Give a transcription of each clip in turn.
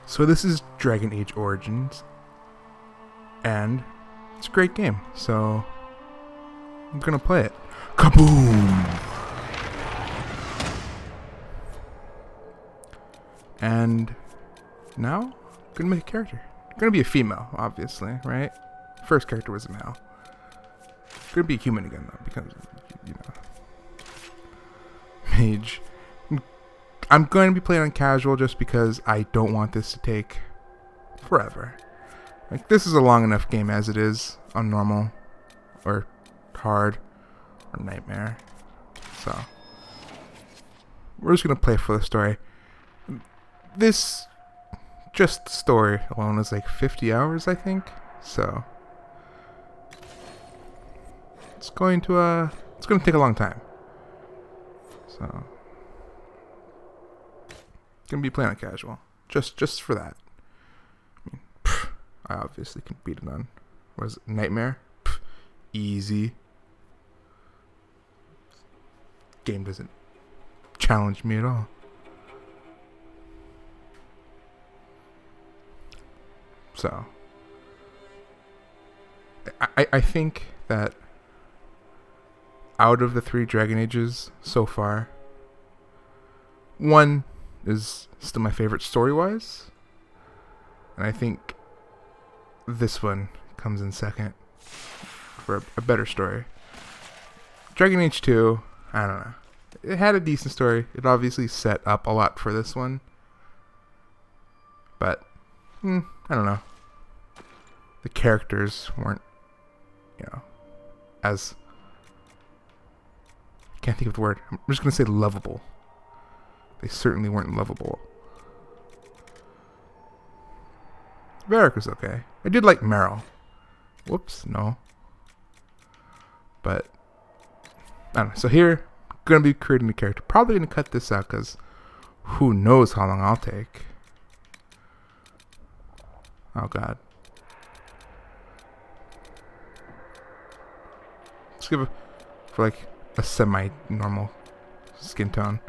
So this is Dragon Age Origins, and it's a great game, so I'm gonna play it. Kaboom! And now, I'm gonna make a character. Gonna be a female, obviously, right? First character was a male. Gonna be a human again, though, because, you know. Mage. I'm going to be playing on casual just because I don't want this to take forever. Like, this is a long enough game as it is on normal, or hard, or nightmare. So, we're just going to play for the story. This, just the story alone is like 50 hours, I think. So, it's going to take a long time. So, gonna be playing on casual, just for that. I mean, I obviously can beat it on. What is it? Nightmare? Easy. Game doesn't challenge me at all. So, I think that out of the 3 Dragon Ages so far, one is still my favorite story-wise, and I think this one comes in second for a better story. Dragon Age 2, I don't know. It had a decent story. It obviously set up a lot for this one, but I don't know. The characters weren't, as, I can't think of the word. I'm just gonna say lovable. They certainly weren't lovable. Varric was okay. I did like Meryl. Whoops, no. But, I don't know. So here, I'm going to be creating a character. Probably going to cut this out because who knows how long I'll take. Oh, God. Let's give for like a semi-normal skin tone.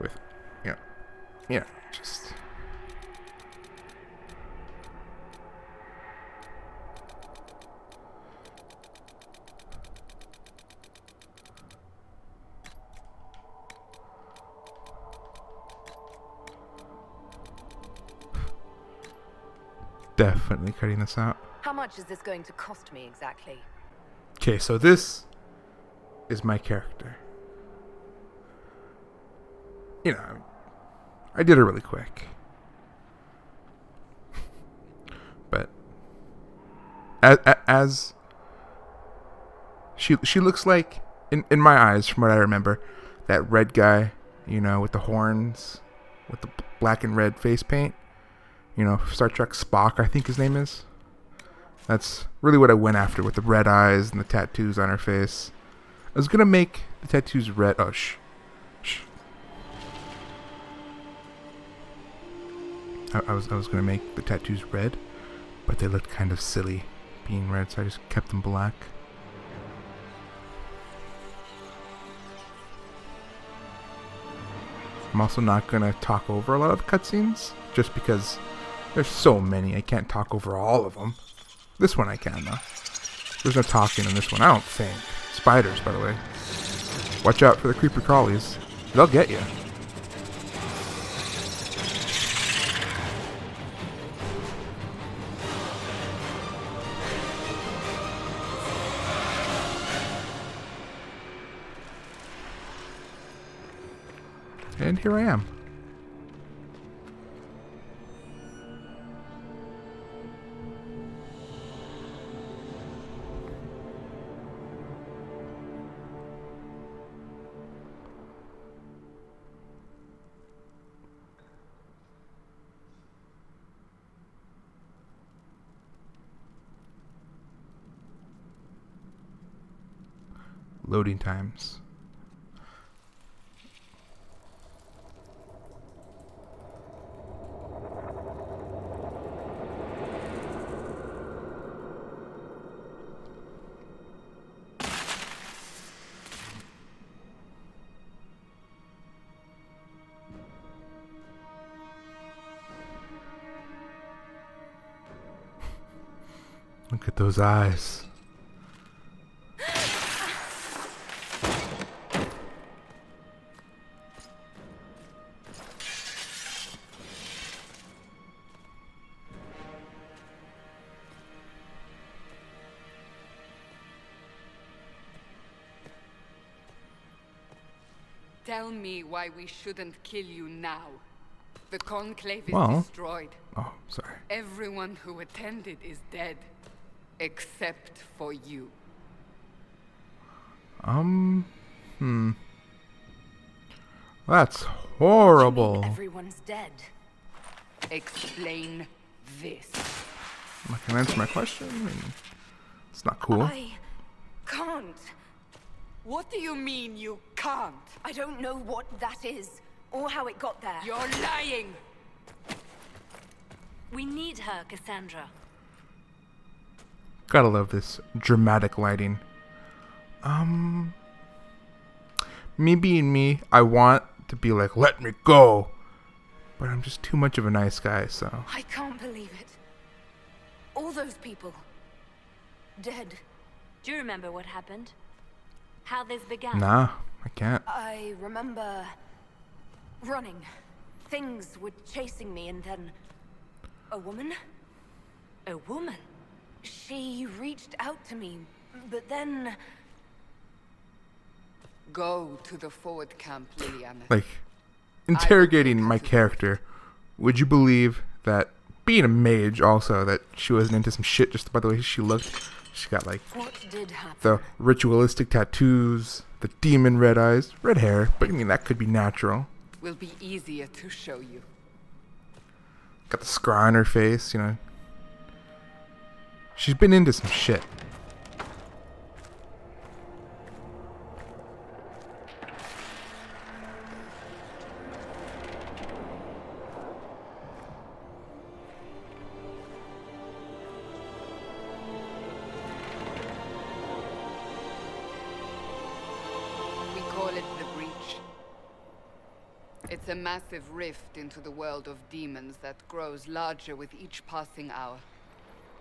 With, just definitely cutting this out. How much is this going to cost me exactly? Okay, so this is my character. I did it really quick. But as she looks like, in my eyes, from what I remember, that red guy, with the horns, with the black and red face paint. Star Trek Spock, I think his name is. That's really what I went after with the red eyes and the tattoos on her face. I was gonna make the tattoos red. Oh, shh. I was gonna make the tattoos red, but they looked kind of silly being red, so I just kept them black. I'm also not gonna talk over a lot of cutscenes, just because there's so many. I can't talk over all of them. This one I can, though. There's no talking in this one, I don't think. Spiders, by the way. Watch out for the creeper crawlies. They'll get you. And here I am. Loading times. Look at those eyes. Tell me why we shouldn't kill you now. The conclave is Well. destroyed. Oh, sorry. Everyone who attended is dead. Except for you. That's What do you horrible. mean everyone's dead. Explain this. I can answer my question. It's not cool. I can't. What do you mean you can't? I don't know what that is, or how it got there. You're lying! We need her, Cassandra. Gotta love this dramatic lighting. Me being me, I want to be like, let me go. But I'm just too much of a nice guy, so. I can't believe it. All those people. Dead. Do you remember what happened? How this began? Nah, I can't. I remember running. Things were chasing me, and then a woman? A woman? She reached out to me, but then Go to the forward camp, Liliana. Like, interrogating my character, would you believe that being a mage also, that she wasn't into some shit just by the way she looked? She got like what did happen? the ritualistic tattoos, the demon red eyes, red hair, but I mean that could be natural. Will be easier to show you. Got the scar on her face, you know. She's been into some shit. We call it the Breach. It's a massive rift into the world of demons that grows larger with each passing hour.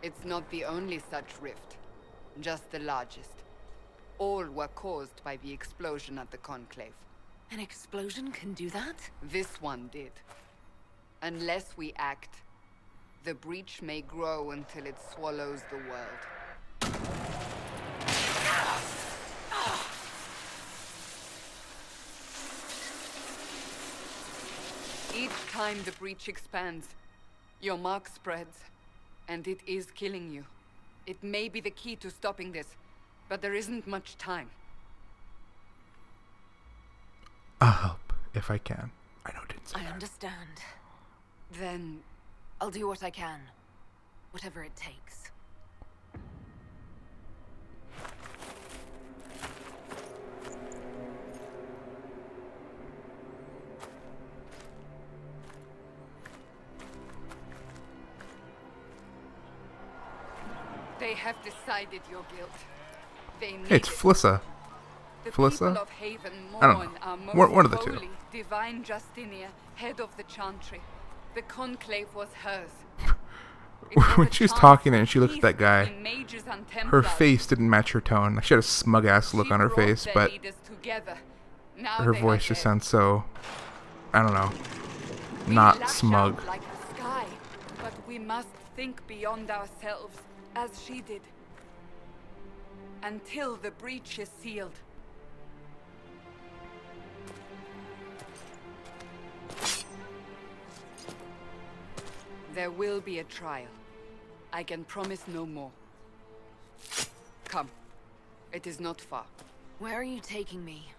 It's not the only such rift, just the largest. All were caused by the explosion at the Conclave. An explosion can do that? This one did. Unless we act, the breach may grow until it swallows the world. Each time the breach expands, your mark spreads, and it is killing you. It may be the key to stopping this, but there isn't much time. I'll help if I can. I know it didn't say I that. understand. Then I'll do what I can. Whatever it takes. they have decided your guilt. They need Hey, it's it. Flissa. The Felissa? people of Haven I don't mourn know. our most One of the two. holy, divine Justinia, head of the Chantry. The conclave was hers. It was When a she was chance talking for and she looked at that peace guy, between mages and her Templars. face didn't match her tone. She had a smug ass look She on her brought face, their but leaders together. Now her they are voice just dead. sounds so, I don't know, We not lash smug. out like the sky, but we must think beyond ourselves, as she did. Until the breach is sealed. There will be a trial. I can promise no more. Come. It is not far. Where are you taking me?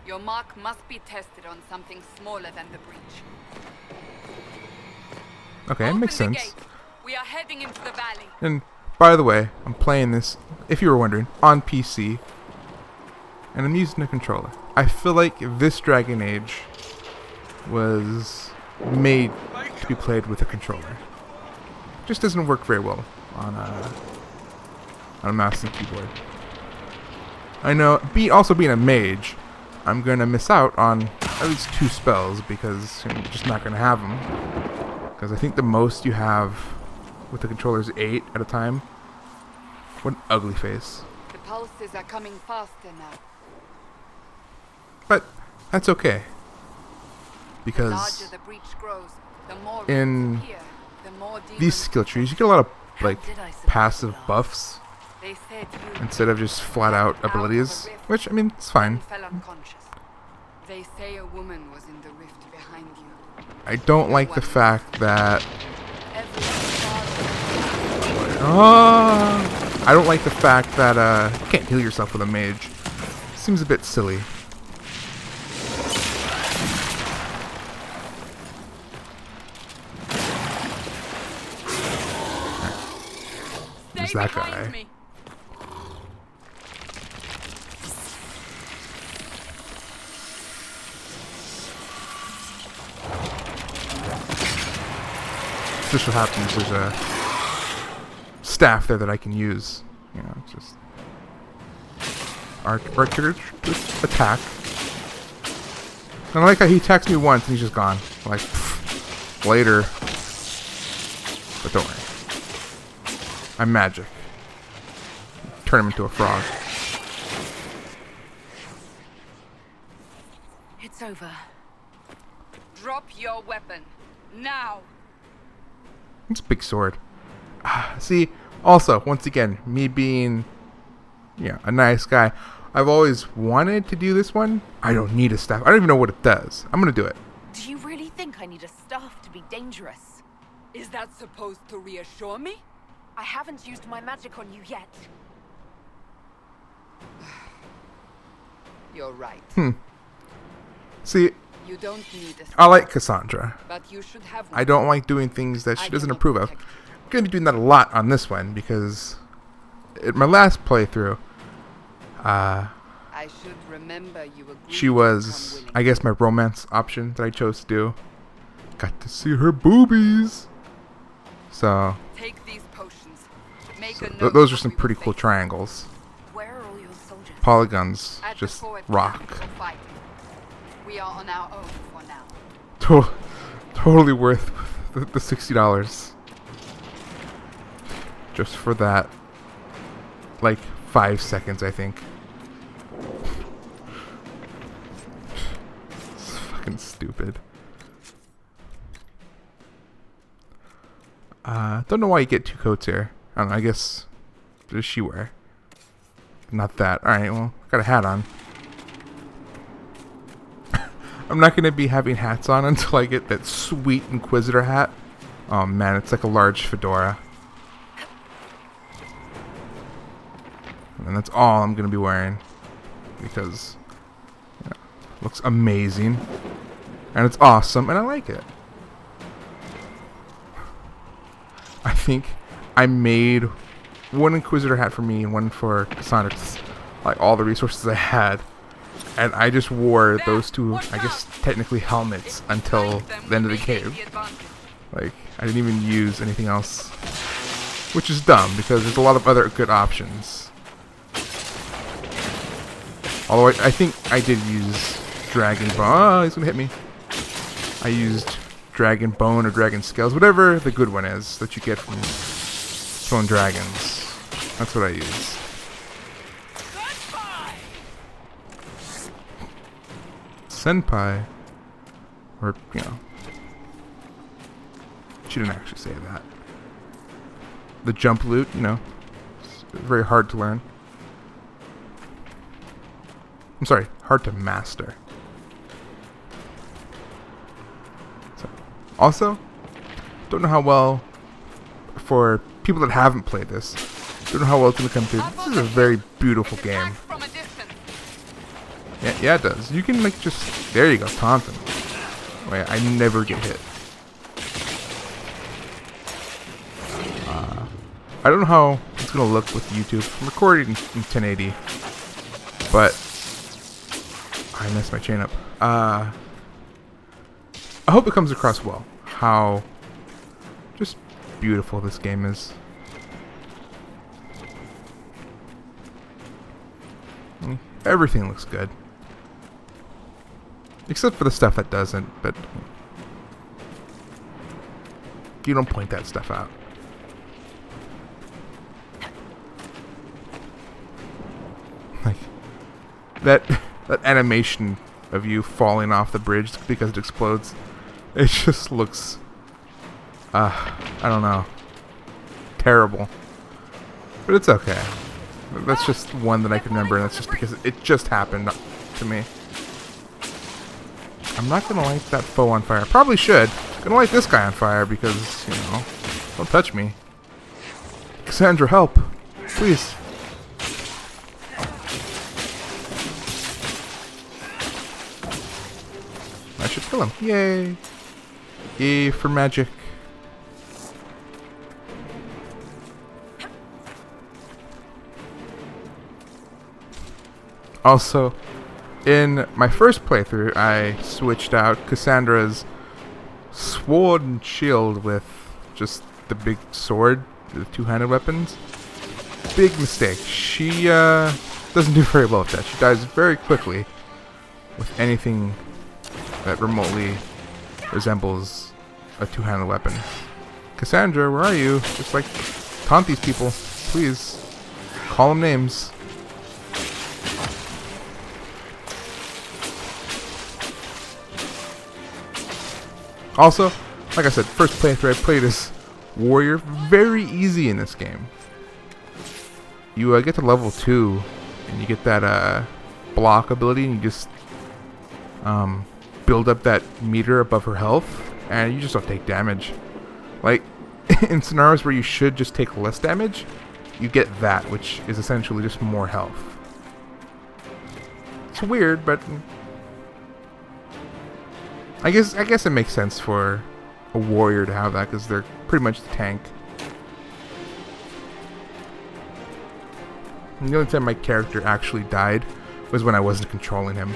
Your mark must be tested on something smaller than the breach. Okay, it Open makes the sense. gate. We are heading into the valley. And by the way, I'm playing this, if you were wondering, on PC, and I'm using a controller. I feel like this Dragon Age was made to be played with a controller. Just doesn't work very well on a mouse and keyboard. I know, also being a mage, I'm gonna miss out on at least 2 spells because I'm just not gonna have them. Because I think the most you have with the controllers 8 at a time. What an ugly face. The pulses are coming faster now. But that's okay. The Because larger the breach grows, the more in rifts appear, the more these demons skill trees, you get a lot of like How did I survive passive the last? buffs They said you instead of just flat out abilities, which I mean, it's fine. fell unconscious. They say a woman was in the rift behind you. I don't like the fact that Every I don't like the fact that you can't heal yourself with a mage. Seems a bit silly. There's that guy. This what happens. There's a staff there that I can use. You know, it's just archer just attack. And I like how he attacks me once and he's just gone. Like pff, later. But don't worry. I'm magic. Turn him into a frog. It's over. drop your weapon now. It's a big sword. See, also, once again, me being, a nice guy, I've always wanted to do this one. I don't need a staff. I don't even know what it does. I'm going to do it. Do you really think I need a staff to be dangerous? Is that supposed to reassure me? I haven't used my magic on you yet. You're right. See, You don't need a I like Cassandra. but you should have I don't like doing things that she I doesn't cannot approve of. protect I'm going to be doing that a lot on this one because in my last playthrough, I should remember you agreed she to was, become willing. I guess, my romance option that I chose to do. Got to see her boobies. So, Take these potions. Make a th- note those are of some what we pretty will cool face. triangles. Where are all your soldiers? Polygons, At the just forward rock. camp for fighting. We are on our own for now. Totally worth the $60. Just for that, like 5 seconds, I think. It's fucking stupid. Don't know why you get 2 coats here. I don't know, I guess, what does she wear? Not that. Alright, well, got a hat on. I'm not going to be having hats on until I get that sweet Inquisitor hat. Oh man, it's like a large fedora. And that's all I'm going to be wearing. Because it looks amazing. And it's awesome, and I like it. I think I made one Inquisitor hat for me and one for Cassandra. Like all the resources I had. And I just wore those two, I guess, technically helmets until the end of the game. Like, I didn't even use anything else. Which is dumb, because there's a lot of other good options. Although I think I did use Dragon Bone. Oh, he's gonna hit me. I used Dragon Bone or Dragon Scales, whatever the good one is that you get from killing dragons. That's what I use. Senpai. Or, she didn't actually say that. The jump loot, it's very hard to learn. I'm sorry, hard to master. So, also, don't know how well, for people that haven't played this, don't know how well it's going to come through. This is a very beautiful game. From a distance. Yeah, it does. You can, there you go, taunt them. Wait, I never get hit. I don't know how it's going to look with YouTube. I'm recording in 1080. But, I messed my chain up. I hope it comes across well. How just beautiful this game is. Everything looks good. Except for the stuff that doesn't, but you don't point that stuff out. that animation of you falling off the bridge because it explodes, it just looks, I don't know, terrible. But it's okay. That's just one that I can remember, and that's just because it just happened to me. I'm not gonna light that foe on fire. Probably should. Gonna light this guy on fire because, you know, don't touch me. Cassandra, help. Please. I should kill him. Yay. Yay for magic. Also, in my first playthrough, I switched out Cassandra's sword and shield with just the big sword, the two-handed weapons. Big mistake. She doesn't do very well with that. She dies very quickly with anything that remotely resembles a two-handed weapon. Cassandra, where are you? Just like taunt these people, please. Call them names. Also, like I said, first playthrough I played as warrior. Very easy in this game. You get to level 2, and you get that block ability, and you just build up that meter above her health, and you just don't take damage. Like, in scenarios where you should just take less damage, you get that, which is essentially just more health. It's weird, but I guess it makes sense for a warrior to have that, because they're pretty much the tank. And the only time my character actually died was when I wasn't controlling him.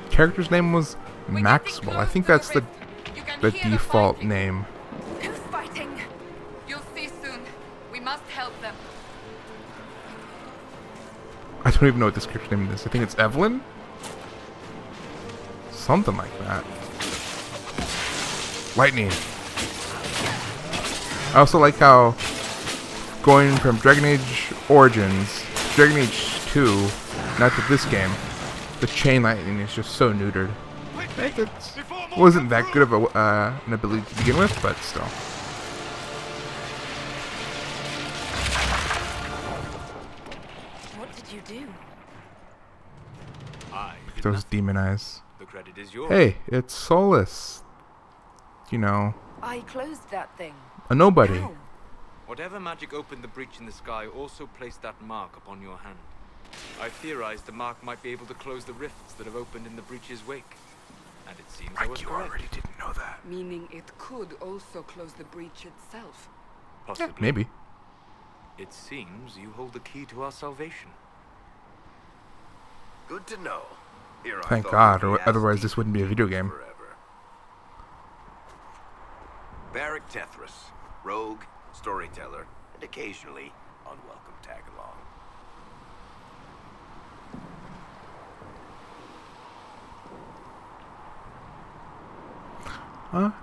Character's name was Maxwell. I think that's the default name. Who's fighting? You'll see soon. We must help them. I don't even know what this character's name is. I think it's Evelyn? Something like that. Lightning. I also like how going from Dragon Age Origins to Dragon Age 2, not to this game, the chain lightning is just so neutered. It wasn't that good of an ability to begin with, but still. What did you do? Those demon eyes. The credit is yours. Hey, it's Solus. You know, I closed that thing. a nobody. How? Whatever magic opened the breach in the sky also placed that mark upon your hand. I theorized the mark might be able to close the rifts that have opened in the breach's wake. And it seems I was You correct. already didn't know that. Meaning it could also close the breach itself. Possibly. Maybe. It seems you hold the key to our salvation. Good to know. Here I Thank thought God, we'd or be otherwise as this wouldn't be a video game. forever. Barrack Tethras, rogue, storyteller, and occasionally unwelcome tag-along.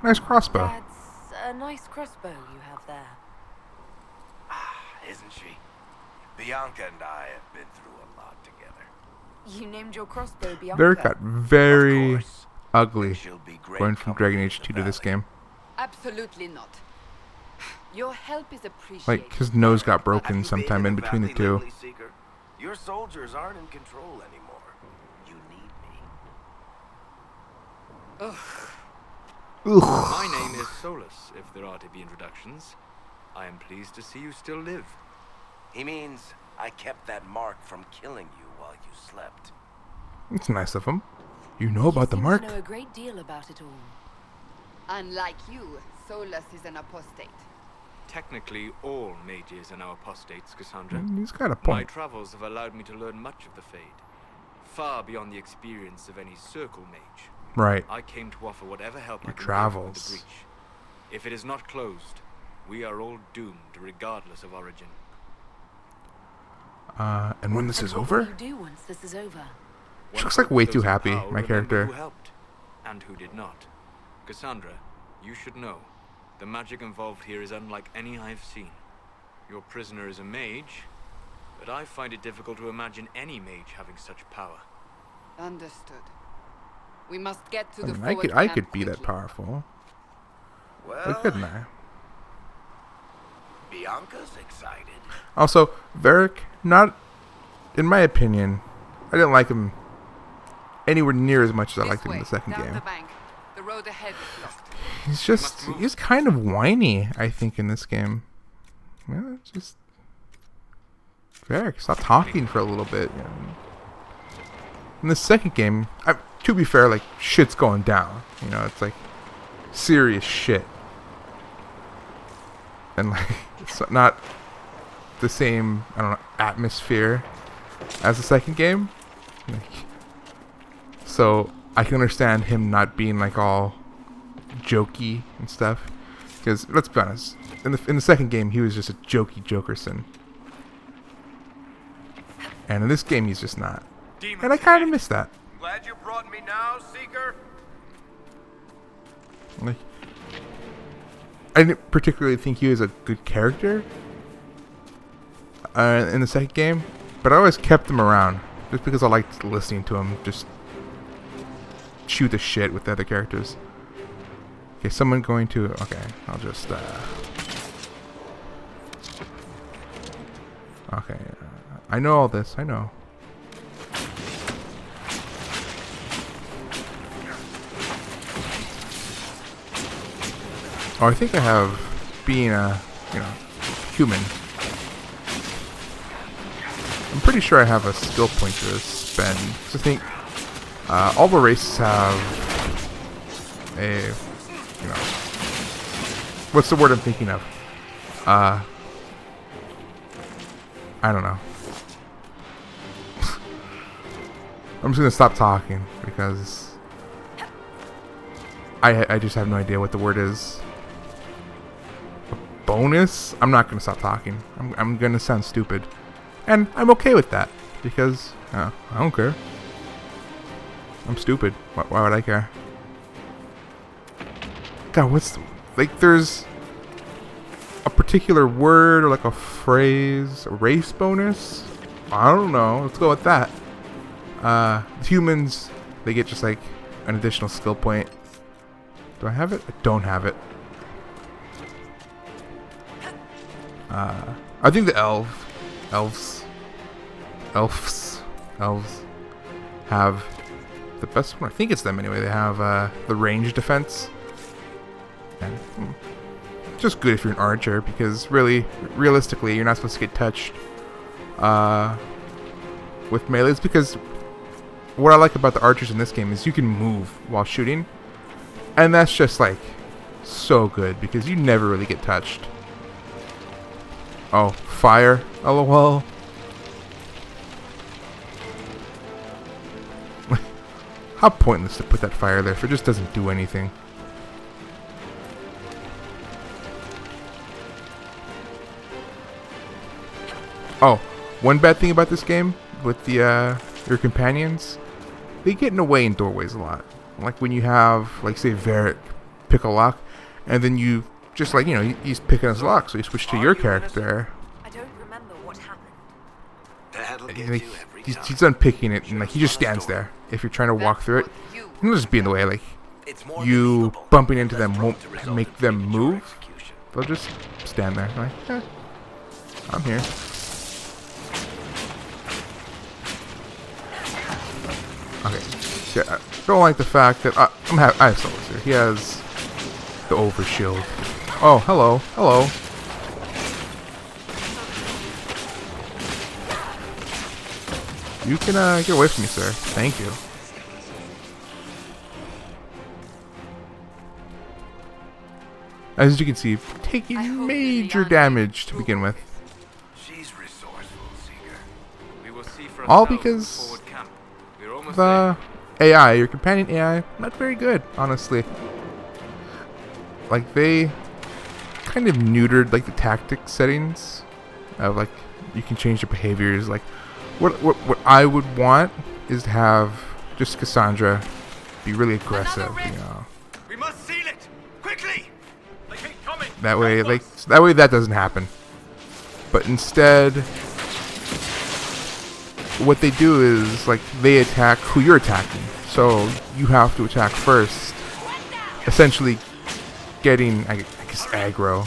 Nice crossbow. That's a nice crossbow you have there. Isn't she? Bianca and I have been through a lot together. You named your crossbow Bianca. There got Of very course. ugly She'll be great going from company Dragon in Age the 2 to this valley. game. Absolutely not. Your help is appreciated. Like, his nose got Have broken you sometime been in between the Valley two. lately, Seeker? Your soldiers aren't in control anymore. You need me. My name is Solus, if there are to be introductions. I am pleased to see you still live. He means I kept that mark from killing you while you slept. It's nice of him. You know about the You mark? know a great deal about it all. Unlike you, Solus is an apostate. Technically, all mages are now apostates, Cassandra. He's got a My point. travels have allowed me to learn much of the Fade, far beyond the experience of any circle mage. Right. I came to offer whatever help Your I can give with travels. the breach. If it is not closed, we are all doomed, regardless of origin. And when this is What will over? you do once this is over? She looks like way too Those in happy, power my remember character. Who helped, and who did not. Cassandra, you should know. The magic involved here is unlike any I've seen. Your prisoner is a mage, but I find it difficult to imagine any mage having such power. Understood. We must get to I the mean, forward I camp could be that quickly. powerful. Why Well, couldn't I? Bianca's excited. Also, Varric, not, in my opinion, I didn't like him anywhere near as much as I This liked him in way, the second down game. the bank. The road ahead is locked. He's kind of whiny, I think, in this game. Yeah, it's just Varric, stop talking for a little bit. You know. In the second game, to be fair, like shit's going down. You know, it's like serious shit, and like it's not the same, I don't know, atmosphere as the second game. Like, so I can understand him not being like all jokey and stuff. Because let's be honest, in the second game he was just a jokey Jokerson, and in this game he's just not. And I kind of miss that. Glad you brought me now, Seeker. Like, I didn't particularly think he was a good character in the second game, but I always kept him around just because I liked listening to him just shoot the shit with the other characters. Okay, someone going to... Okay, I'll just... Okay, I know all this, I know. Oh, I think I have, being a, human, I'm pretty sure I have a skill point to spend. So I think all the races have a, what's the word I'm thinking of? I don't know. I'm just gonna stop talking because I just have no idea what the word is. Bonus? I'm not gonna stop talking. I'm gonna sound stupid, and I'm okay with that because I don't care. I'm stupid. Why would I care? God, what's there's a particular word or like a phrase, a race bonus? I don't know. Let's go with that. Humans, they get just like an additional skill point. Do I have it? I don't have it. I think the elves have the best one. I think it's them anyway. They have the range defense. And just good if you're an archer, because realistically, you're not supposed to get touched with melees. Because what I like about the archers in this game is you can move while shooting, and that's just like so good because you never really get touched. Oh, fire! LOL. How pointless to put that fire there if it just doesn't do anything. Oh, one bad thing about this game with the your companions, they get in the way in doorways a lot. Like when you have, like, say, Varric pick a lock, and then you just he's picking his lock, so you switch to your character. I don't remember what happened. That'll get Like, you every he's time. done picking it, and like he just stands there. If you're trying to walk through it, he'll just be in the way. Like It's more you believable. bumping into them Less won't prone to result make in them premature move. execution. They'll just stand there. Like, I'm here. Okay. Yeah, I don't like the fact that I have Solus here. He has the overshield. Oh, hello, hello. You can get away from me, sir. Thank you. As you can see, I taking hope major Bianca damage to will begin with. She's resourceful, Seeker. We will see for All ourselves in the because forward camp. We're almost the AI, your companion AI, not very good, honestly. Like, they kind of neutered like the tactic settings of like you can change your behaviors. Like, what I would want is to have just Cassandra be really aggressive, you know. We must seal it quickly. They keep coming. That way, that doesn't happen. But instead, what they do is, like, they attack who you're attacking. So you have to attack first, essentially getting, I guess, aggro.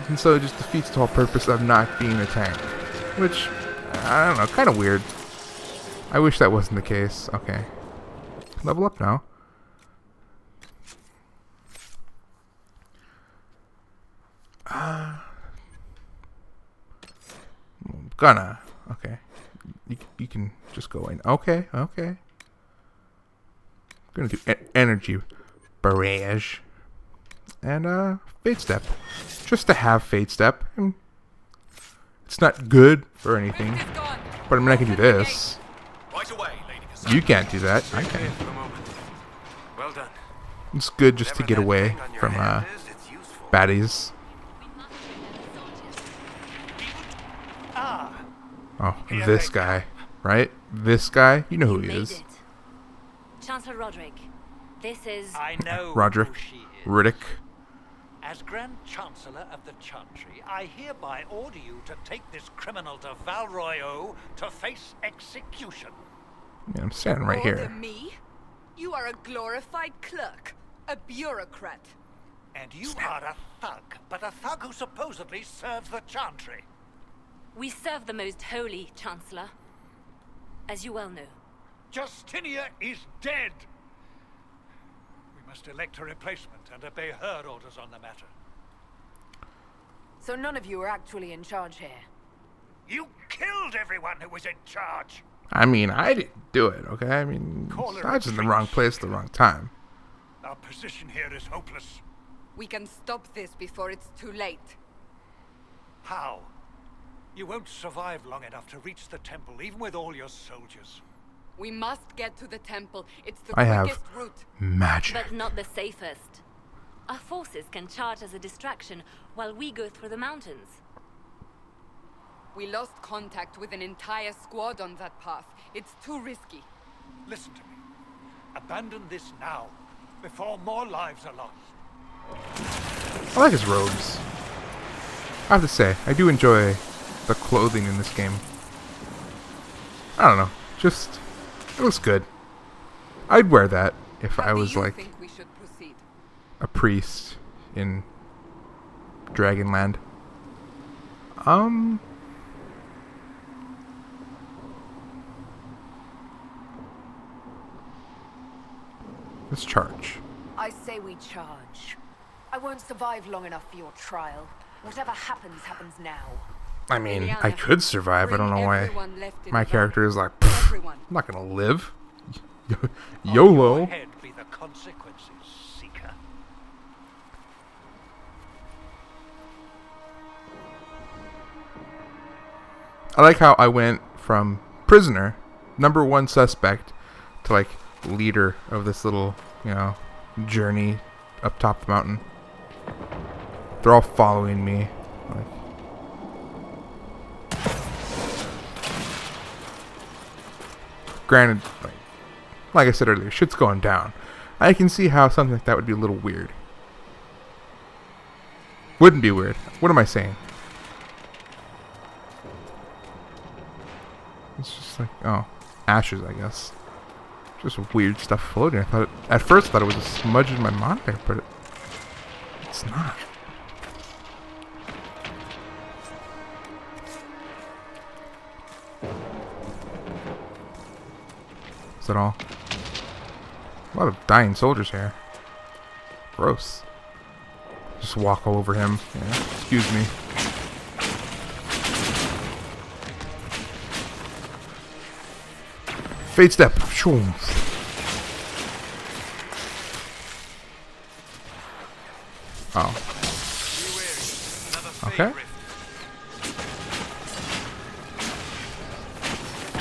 And so it just defeats the whole purpose of not being a tank. Which, I don't know, kind of weird. I wish that wasn't the case. Okay. Level up now. Gonna. Okay. You can just go in. Okay, okay. Gonna do energy barrage. And, Fate Step. Just to have Fate Step. It's not good or anything. But I mean, I can do this. You can't do that. I can. Well done. It's good just to get away from, baddies. Oh, this guy. Right? This guy? You know who he is. Chancellor Roderick, this is... I know Roderick. who she is. Riddick. As Grand Chancellor of the Chantry, I hereby order you to take this criminal to Valroyo to face execution. Yeah, I'm standing right here. Me? You are a glorified clerk, a bureaucrat. And you are a thug, but a thug who supposedly serves the Chantry. We serve the most holy, Chancellor. As you well know. Justinia is dead. We must elect a replacement and obey her orders on the matter. So none of you are actually in charge here. You killed everyone who was in charge. I mean, I didn't do it, okay? I mean, I was in the wrong place at the wrong time. Our position here is hopeless. We can stop this before it's too late. How? You won't survive long enough to reach the temple, even with all your soldiers. We must get to the temple. It's the I have quickest route. magic. But not the safest. Our forces can charge as a distraction while we go through the mountains. We lost contact with an entire squad on that path. It's too risky. Listen to me. Abandon this now, before more lives are lost. I like his robes. I have to say, I do enjoy the clothing in this game. I don't know. Just, it looks good. I'd wear that if I was like think we should proceed? a priest in Dragonland. Let's charge. I say we charge. I won't survive long enough for your trial. Whatever happens, happens now. I mean, I could survive. I don't know why Everyone left in my the character is like, Everyone. I'm not gonna live. On YOLO. your head be the consequences, seeker. I like how I went from prisoner, number one suspect, to like leader of this little, journey up top of the mountain. They're all following me. Granted, like I said earlier, shit's going down. I can see how something like that would be a little weird. Wouldn't be weird. What am I saying? It's just like, oh, ashes, I guess. Just weird stuff floating. At first I thought it was a smudge in my monitor, but it's not. Is that all? A lot of dying soldiers here. Gross. Just walk all over him. Yeah, excuse me. Fate Step. Shoom. Oh. Okay.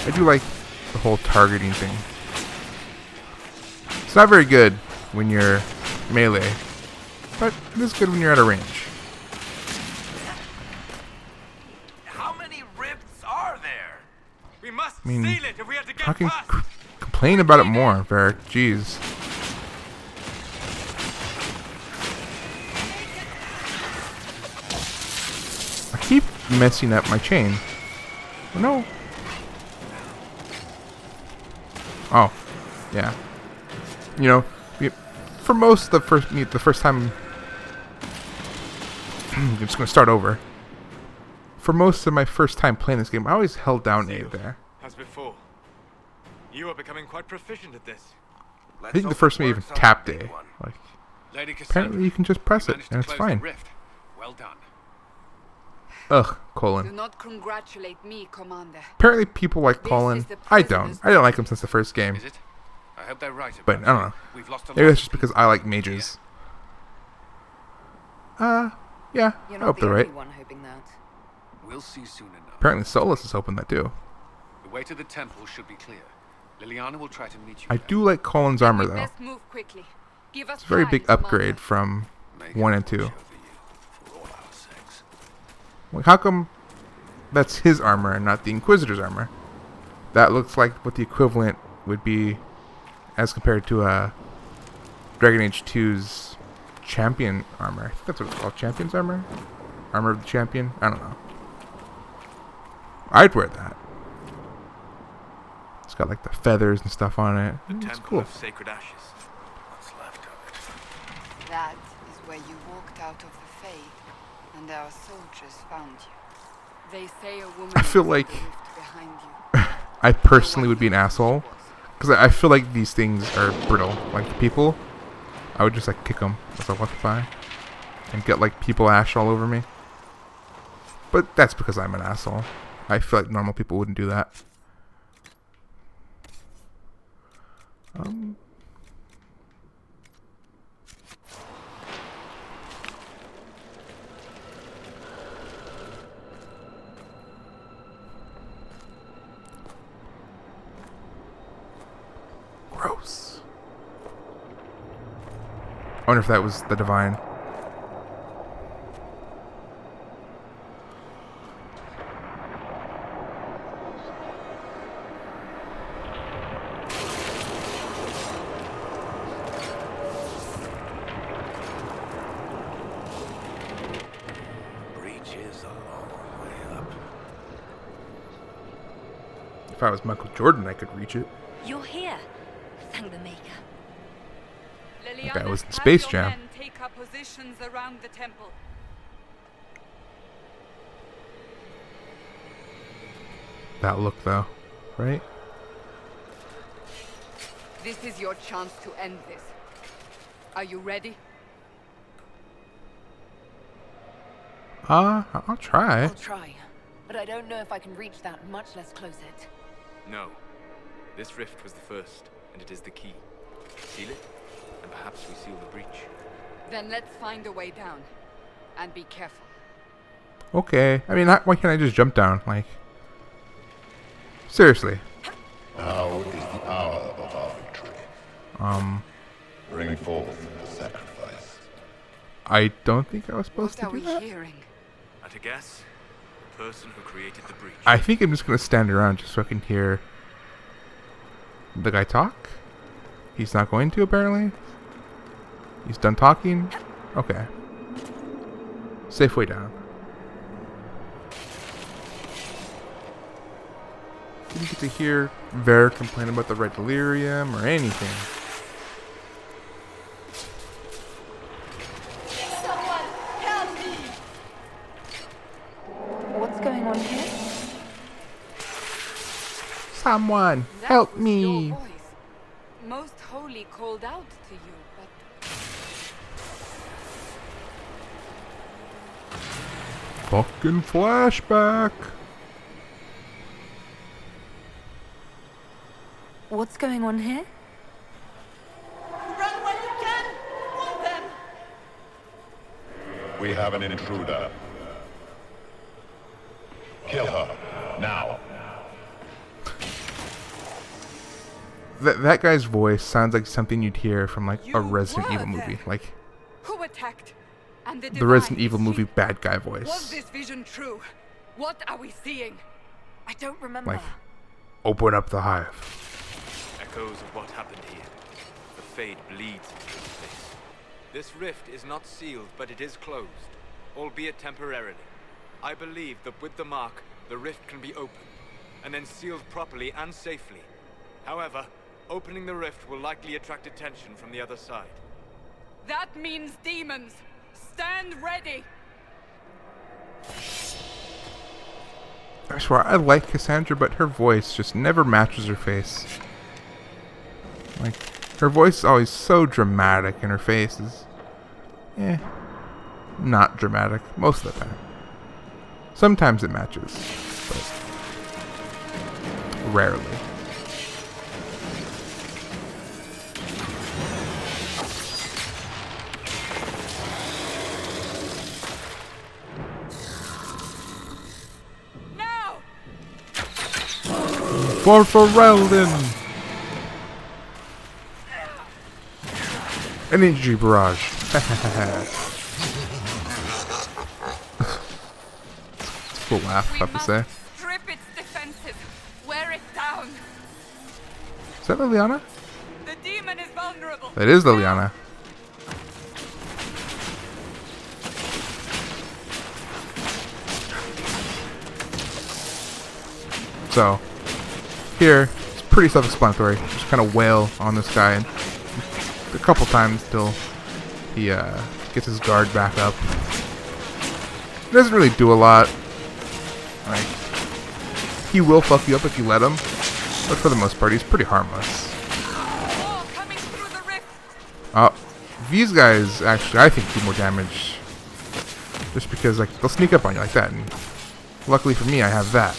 I do like the whole targeting thing. It's not very good when you're melee, but it is good when you're at a range. How many rifts are there? We must I mean, seal it if we have to get fucking past. complain about it more, Varric. Jeez. messing up my chain. Oh, no. Oh, yeah. You know, for most of the first time, I'm just gonna start over. For most of my first time playing this game, I always held down A there. As before, you are becoming quite proficient at this. I think the first time I even tapped A. Like, Lady apparently you can just press it and it's fine. Well done. Ugh, Do Colin. not congratulate me, Commander. Apparently people like This Colin. is the I prisoner's don't. I didn't like him since the first game. Is it? I hope they're right. But I don't know. We've lost a Maybe lot that's of just because I like mages. Yeah, You're I not hope the they're only right. one hoping that. people. We'll see soon enough. Apparently Solus is hoping that too. The way to the temple should be clear. Liliana will try to meet you. I there. do like Colin's armor We though. best move quickly. Give us It's a very time, big Commander. upgrade from Make 1 a and 2. push over you, for all our sakes. Like, how come that's his armor and not the Inquisitor's armor? That looks like what the equivalent would be as compared to Dragon Age 2's champion armor. I think that's what it's called, champion's armor? Armor of the champion? I don't know. I'd wear that. It's got like the feathers and stuff on it. The It's Temple cool. of Sacred Ashes. What's left of it? That is where you walked out of the Fade, and our soldiers found you. They say a woman I feel was like in the rift behind you. I personally would be an asshole. Because I feel like these things are brittle. Like the people, I would just like kick them as I walked by. And get like people ash all over me. But that's because I'm an asshole. I feel like normal people wouldn't do that. Gross. I wonder if that was the divine. Breach is a long way up. If I was Michael Jordan, I could reach it. You're here. Thank the Maker. Liliana, guy was in have Space your Jam. men take up positions around the temple. That look though, right? This is your chance to end this. Are you ready? I'll try. I'll try, but I don't know if I can reach that, much less close it. No. This rift was the first, and it is the key. Seal it, and perhaps we seal the breach. Then let's find a way down. And be careful. Okay. I mean, why can't I just jump down? Like, seriously. Now is the hour of our victory. Bring forth the sacrifice. I don't think I was supposed What to are do we that. hearing? At a guess, the person who created the breach. I think I'm just gonna stand around just so I can hear the guy talk. He's not going to, apparently. He's done talking. Okay. Safe way down. Didn't get to hear Ver complain about the red delirium or anything. What's going on here? Someone That help was me. Your voice. Most Holy called out to you, but Fucking flashback. What's going on here? run when you can. Warn them. We have an intruder. Kill her. Now. That guy's voice sounds like something you'd hear from like You a Resident were Evil movie. there. Like Who attacked? And the Resident Evil movie Was bad guy voice. this vision true? What are we seeing? I don't remember. Like, open up the hive. Echoes of what happened here. The Fade bleeds into this place. This rift is not sealed, but it is closed, albeit temporarily. I believe that with the mark, the rift can be opened, and then sealed properly and safely. However, opening the rift will likely attract attention from the other side. That means demons. Stand ready. I swear, I like Cassandra, but her voice just never matches her face. Like, her voice is always so dramatic, and her face is, not dramatic most of the time. Sometimes it matches, but rarely. For Ferelden! Energy barrage. It's a cool laugh, I have to say. Strip its defenses. Wear it down. Is that Liliana? The demon is vulnerable. That is Liliana. So, here, it's pretty self-explanatory. Just kind of wail on this guy and a couple times till he gets his guard back up. He doesn't really do a lot. Like, he will fuck you up if you let him, but for the most part, he's pretty harmless. These guys actually, I think, do more damage, just because like they'll sneak up on you like that, and luckily for me, I have that.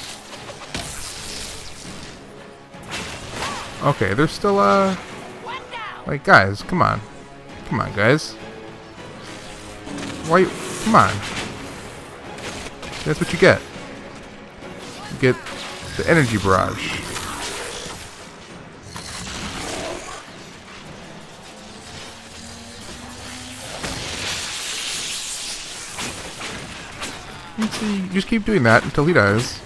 Okay, they're still, like, guys, come on. Come on, guys. Why, come on. That's what you get. You get the energy barrage. And see, you just keep doing that until he dies.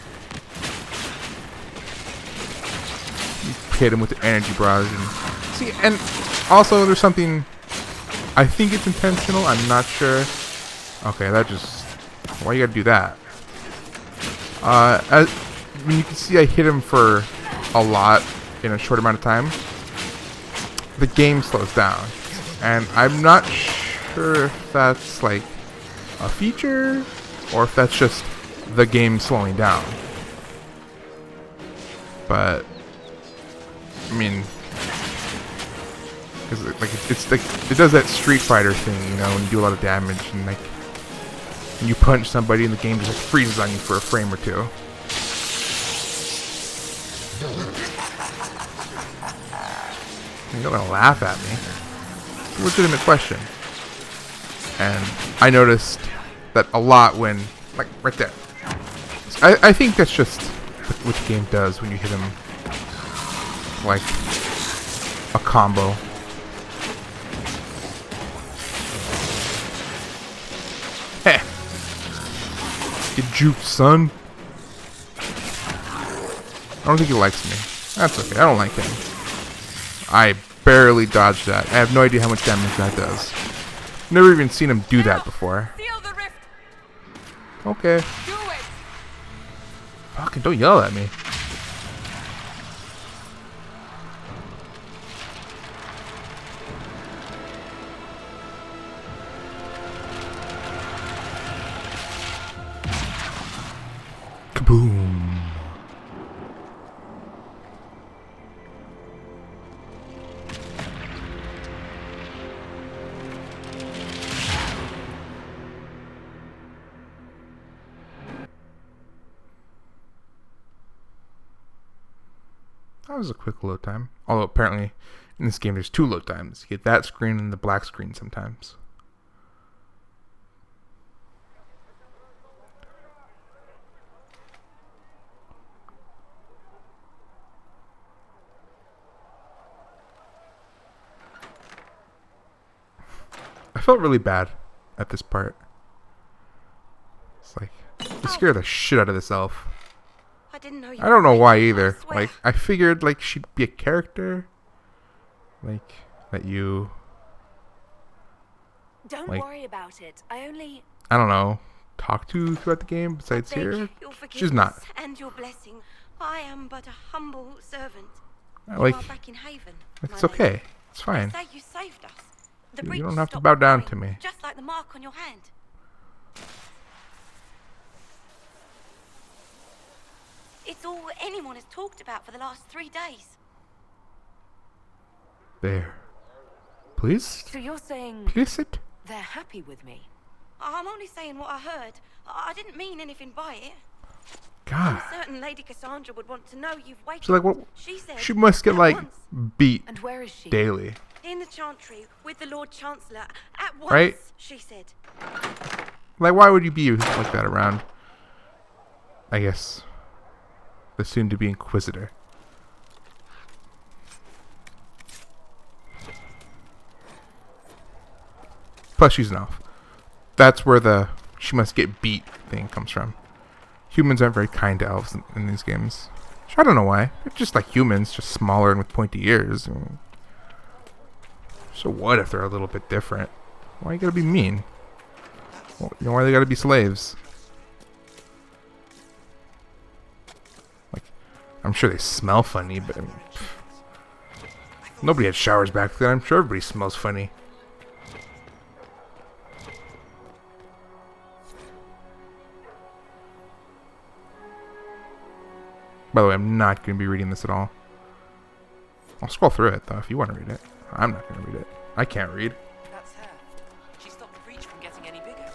Hit him with the energy barrage, and see, and also there's something, I think it's intentional, I'm not sure. Okay, that just, why you gotta do that? As when you can see, I hit him for a lot in a short amount of time. The game slows down, and I'm not sure if that's like a feature or if that's just the game slowing down. But I mean, because like it's like it does that Street Fighter thing, you know, when you do a lot of damage and like when you punch somebody and the game just like freezes on you for a frame or two. You're gonna laugh at me. It's a legitimate question. And I noticed that a lot when, like, right there. I think that's just what the game does when you hit him like a combo. Heh. Get juked, son. I don't think he likes me. That's okay. I don't like him. I barely dodged that. I have no idea how much damage that does. Never even seen him do that before. Okay. Fucking don't yell at me. Kaboom. That was a quick load time. Although apparently in this game there's two load times. You get that screen and the black screen sometimes. I felt really bad at this part. It's like, you scare the shit out of this elf. I don't know why either. Like, I figured, like, she'd be a character. Like, that you... Don't like, worry about it. I don't know. talk to throughout the game besides I beg here? your She's not. forgiveness and your blessing. I am but a humble servant. Like, you are back in Haven. it's my okay. lady. It's fine. Say you saved us. The You breach don't have to stopped bow down growing, to me. Just like the mark on your hand. It's all anyone has talked about for the last 3 days. There. Please? So you're saying Please sit. they're happy with me? I'm only saying what I heard. I didn't mean anything by it. God. I'm certain Lady Cassandra would want to know you've waited. So, like, what? She said She must get, at like, once. beat And where is she? daily. In the Chantry with the Lord Chancellor at once. Right? She said. Like, why would you be like that around, I guess, the soon-to-be Inquisitor? Plus, she's an elf. That's where the she must get beat thing comes from. Humans aren't very kind to elves in these games. I don't know why. They're just like humans, just smaller and with pointy ears. So what if they're a little bit different? Why you gotta be mean? Well, you know why they gotta be slaves? Like, I'm sure they smell funny, but I mean, nobody had showers back then. I'm sure everybody smells funny. By the way, I'm not going to be reading this at all. I'll scroll through it, though, if you want to read it. I'm not going to read it. I can't read. That's her. She stopped the breach from getting any bigger.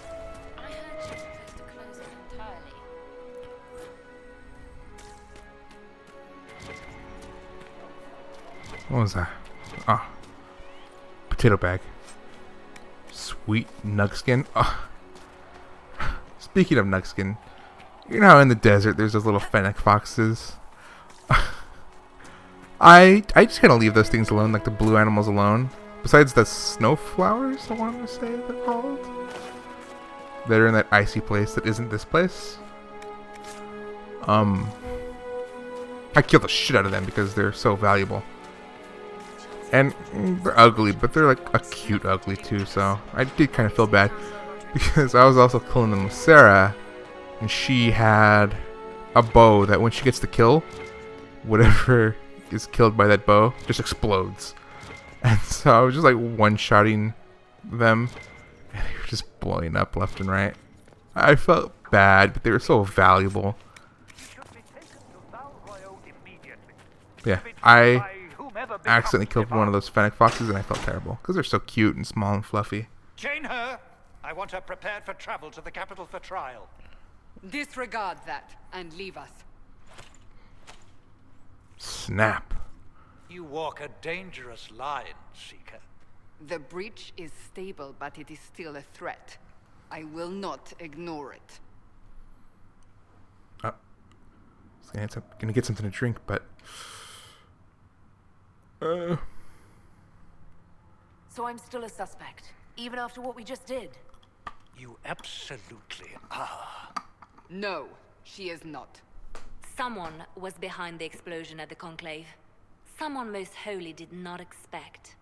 I heard she proposed to close it entirely. What was that? Ah. Potato bag. Sweet nugskin. Oh. Speaking of nugskin, you know how in the desert there's those little fennec foxes? I just kind of leave those things alone, like the blue animals alone. Besides the snowflowers, I want to say they're called. That are in that icy place that isn't this place. I kill the shit out of them because they're so valuable. And they're ugly, but they're like a cute ugly too, so I did kind of feel bad. Because I was also killing them with Sarah, and she had a bow that when she gets the kill, whatever is killed by that bow just explodes. And so I was just like one-shotting them, and they were just blowing up left and right. I felt bad, but they were so valuable. Yeah, I accidentally killed one of those fennec foxes, and I felt terrible because they're so cute and small and fluffy. Chain her. I want her prepared for travel to the capital for trial. Disregard that and leave us. Snap. You walk a dangerous line, Seeker. The breach is stable, but it is still a threat. I will not ignore it. I'm gonna get something to drink, but So I'm still a suspect, even after what we just did. You absolutely are. No, she is not. Someone was behind the explosion at the Conclave. Someone most holy did not expect.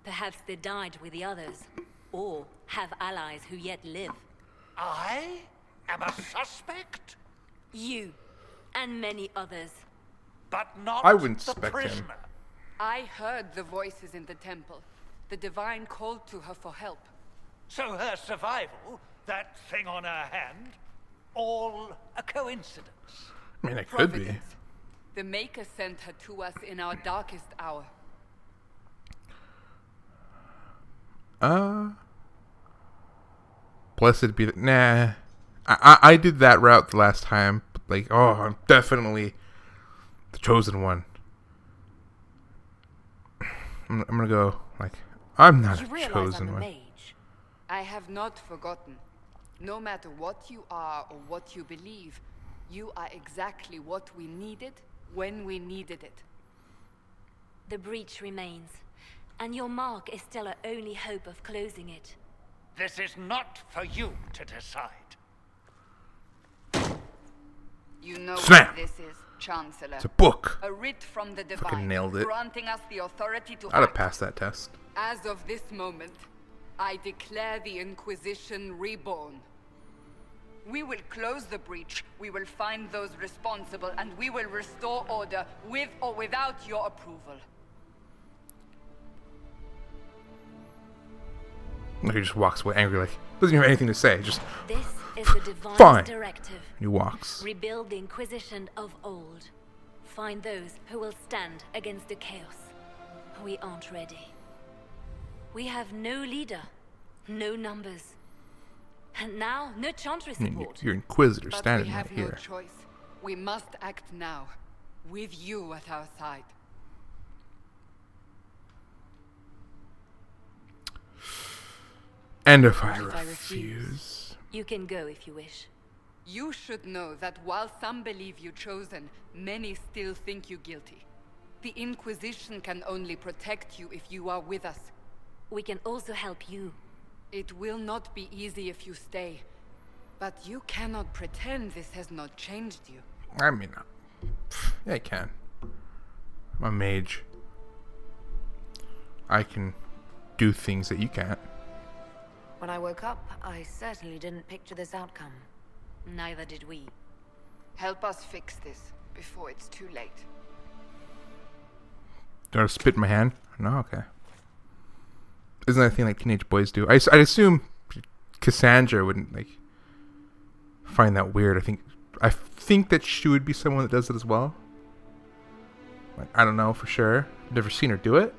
Perhaps they died with the others, or have allies who yet live. I am a suspect? You, and many others. But not I wouldn't the suspect prisoner. him. I heard the voices in the temple. The Divine called to her for help. So her survival, that thing on her hand, all a coincidence. I mean, it could be. Providence. The Maker sent her to us in our darkest hour. Blessed be the... Nah. I did that route the last time. Like, oh, I'm definitely the chosen one. I'm gonna go, like, I'm not You a realize chosen I'm a one. mage. I have not forgotten. No matter what you are or what you believe, you are exactly what we needed when we needed it. The breach remains, and your mark is still our only hope of closing it. This is not for you to decide. You know Snap! what this is, Chancellor. It's a book. A writ from the Fucking Divine, nailed it. granting us the authority to I'd have act. passed that test. As of this moment, I declare the Inquisition reborn. We will close the breach, we will find those responsible, and we will restore order with or without your approval. He just walks away angry, like, doesn't even have anything to say. Just, This is the divine fine. directive. And he walks. Rebuild the Inquisition of old. Find those who will stand against the chaos. We aren't ready. We have no leader, no numbers, and now no Chantry I mean, support. your Inquisitor But standing we have right no here. choice. We must act now, with you at our side. And if I What if I refuse? You can go if you wish. You should know that while some believe you chosen, many still think you guilty. The Inquisition can only protect you if you are with us. We can also help you. It will not be easy if you stay. But you cannot pretend this has not changed you. I mean, yeah, I can. I'm a mage. I can do things that you can't. When I woke up, I certainly didn't picture this outcome. Neither did we. Help us fix this before it's too late. Do I spit in my hand? No, okay. Isn't that a thing like teenage boys do? I assume Cassandra wouldn't like find that weird. I think that she would be someone that does it as well. Like, I don't know for sure. I've never seen her do it,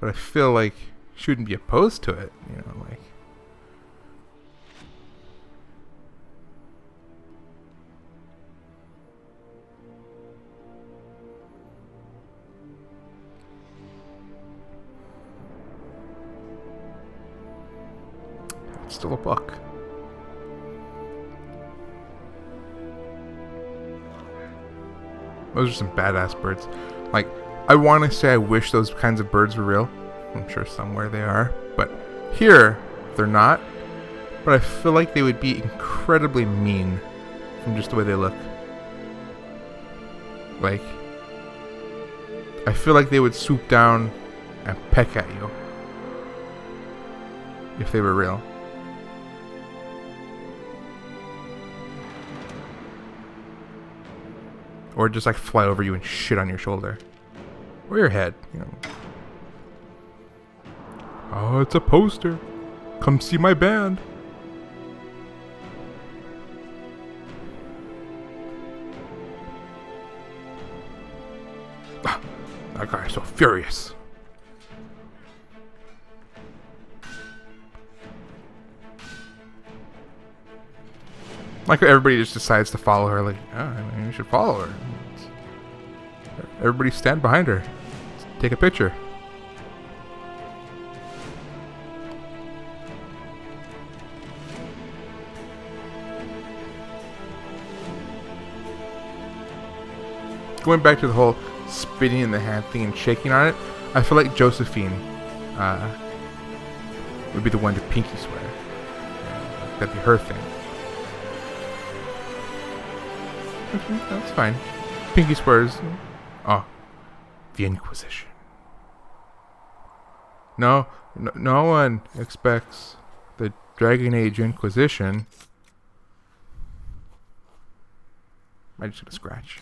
but I feel like she wouldn't be opposed to it. You know, like. It's still a buck. Those are some badass birds. Like, I want to say I wish those kinds of birds were real. I'm sure somewhere they are. But here, they're not. But I feel like they would be incredibly mean from just the way they look. Like, I feel like they would swoop down and peck at you if they were real. Or just like fly over you and shit on your shoulder. Or your head, you know. Oh, it's a poster. Come see my band. Ah, that guy is so furious. Like everybody just decides to follow her. Like, oh, I mean, you should follow her. Everybody stand behind her. Take a picture. Going back to the whole spitting in the hand thing and shaking on it, I feel like Josephine would be the one to pinky swear. That'd be her thing. Okay, that's fine. Pinky swears. Oh, the Inquisition. No one expects the Dragon Age Inquisition. I just got a scratch.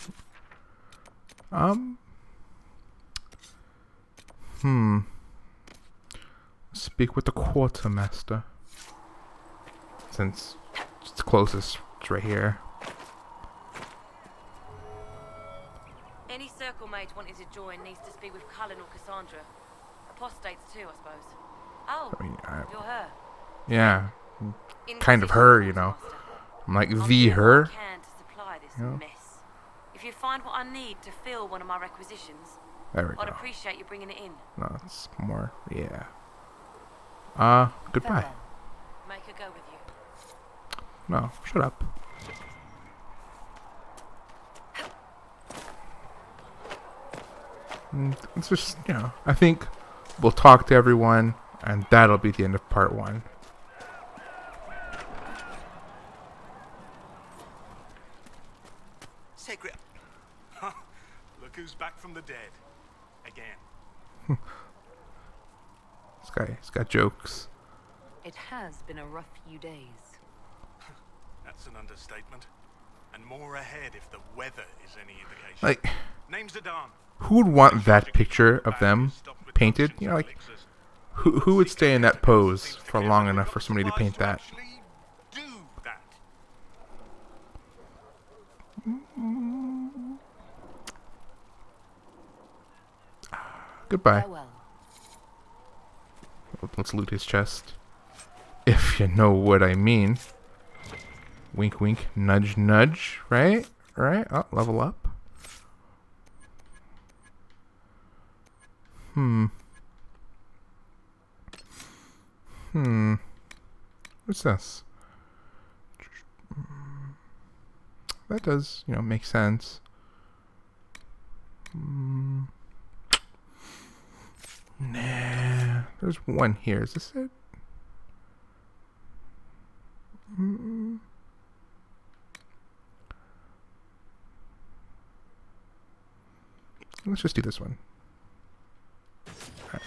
Speak with the quartermaster. Since it's closest, it's right here. Any circle mage wanting to join needs to speak with Cullen or Cassandra. Apostates too, I suppose. Oh, I mean, you're her. Yeah, kind of her, you know. I'm like the her. Can to supply this You know? mess. If you find what I need to fill one of my requisitions, There we I'd go. appreciate you bringing it in. No, it's more. Yeah. Goodbye. Farewell. Make her go with you. No, shut up. It's just, you know, I think we'll talk to everyone, and that'll be the end of part 1. Sacred. Look who's back from the dead. Again. This guy, he's got jokes. It has been a rough few days. That's an understatement. And more ahead if the weather is any indication. Like, Name's Adan. who would want that picture of them painted? You know, like, who would stay in that pose for long enough for somebody to paint that? Do that. Goodbye. Farewell. Let's loot his chest. If you know what I mean. Wink, wink, nudge, nudge. Right? Right? Oh, level up. What's this? That does, you know, make sense. Nah. There's one here. Is this it? Let's just do this one. Right.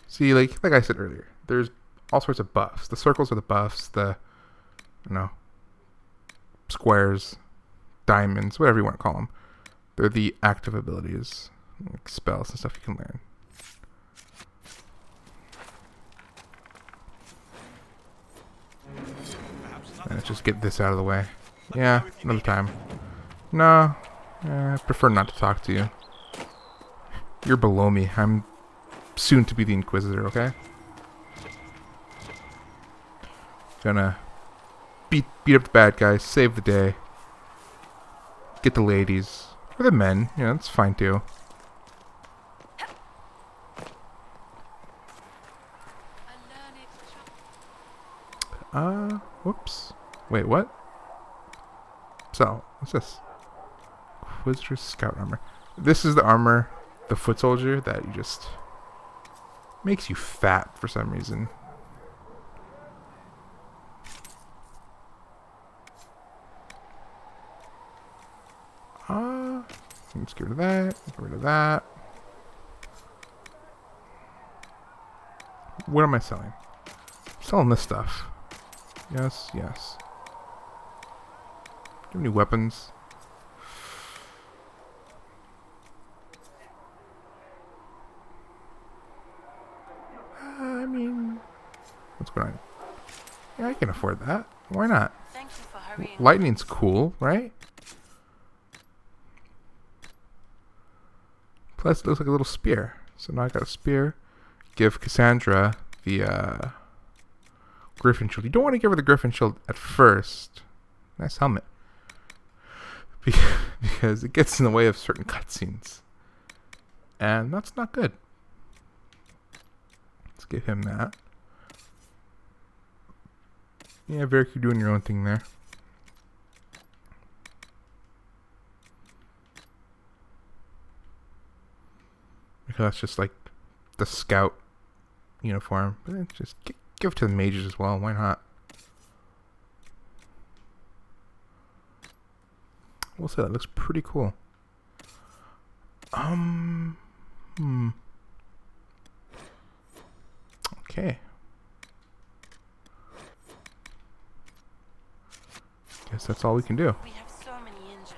See, like I said earlier, there's all sorts of buffs. The circles are the buffs. The, you know, squares, diamonds, whatever you want to call them. They're the active abilities, like spells and stuff you can learn. Let's just get this out of the way. Yeah, another time. No, I prefer not to talk to you. You're below me. I'm soon to be the Inquisitor, okay? Gonna beat up the bad guys, save the day. Get the ladies. Or the men. Yeah, that's fine too. Whoops. Wait, what? So, what's this? Inquisitor's Scout Armor. This is the armor, the foot soldier, that you just... makes you fat for some reason. Let's get rid of that. Get rid of that. What am I selling? I'm selling this stuff. Yes, yes. Do you have any weapons? I mean, what's going on? Yeah, I can afford that. Why not? Thank you for hurrying. Lightning's cool, right? Plus, it looks like a little spear. So now I got a spear. Give Cassandra the Griffin Shield. You don't want to give her the Griffin Shield at first. Nice helmet. Because it gets in the way of certain cutscenes. And that's not good. Let's give him that. Yeah, Varric, you're doing your own thing there. Because that's just like the scout uniform. But then just give it to the mages as well. Why not? We'll say that looks pretty cool. Okay. Guess that's all we can do. We have so many injured.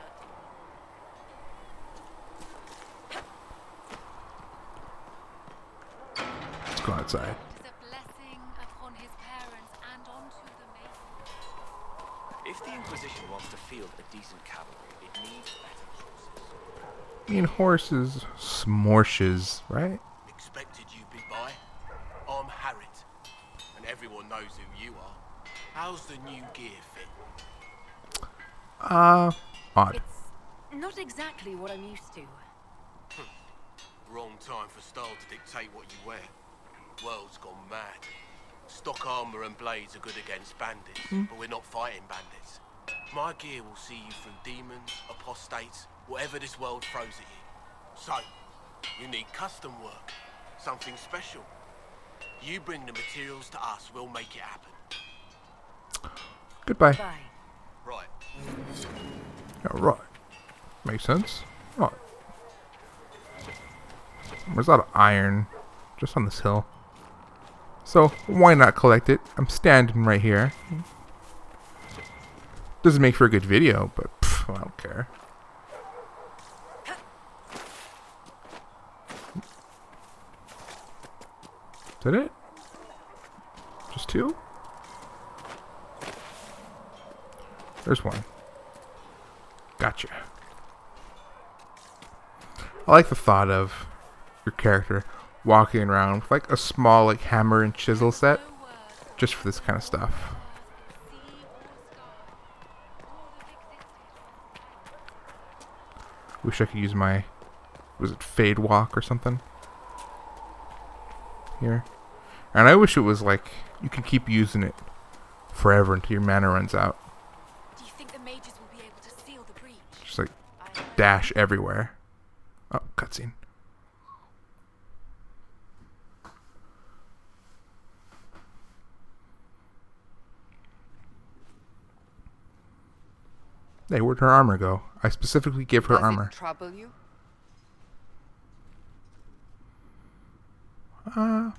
Let's go outside. If the Inquisition wants to field a decent cavalry, it needs better horses. I mean, horses, smorshes, right? Expected you, big boy. I'm Harriet, and everyone knows who you are. How's the new gear fit? Odd. It's not exactly what I'm used to. Wrong time for style to dictate what you wear. World's gone mad. Stock armor and blades are good against bandits, but we're not fighting bandits. My gear will see you through demons, apostates, whatever this world throws at you. So, you need custom work, something special. You bring the materials to us, we'll make it happen. Goodbye. Bye. Right. Yeah, right. Makes sense. Right. There's a lot of iron just on this hill. So, why not collect it? I'm standing right here. Doesn't make for a good video, but I don't care. Is that it? Just 2? There's 1. Gotcha. I like the thought of your character walking around with like a small like hammer and chisel set just for this kind of stuff. Wish I could use my, was it Fade Walk or something? Here. And I wish it was like, you could keep using it forever until your mana runs out. Do you think the mages will be able to seal the breach? Just like, dash everywhere. Oh, cutscene. Hey, where'd her armor go? I specifically gave her armor. Does it trouble you? I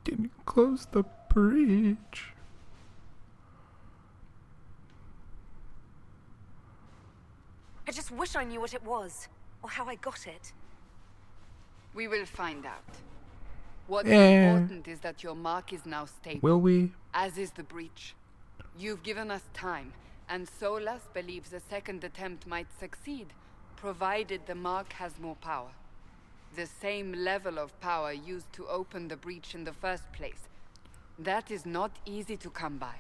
didn't close the breach. I just wish I knew what it was, or how I got it. We will find out. What's important is that your mark is now stable. Will we? As is the breach. You've given us time, and Solas believes a second attempt might succeed, provided the mark has more power. The same level of power used to open the breach in the first place. That is not easy to come by.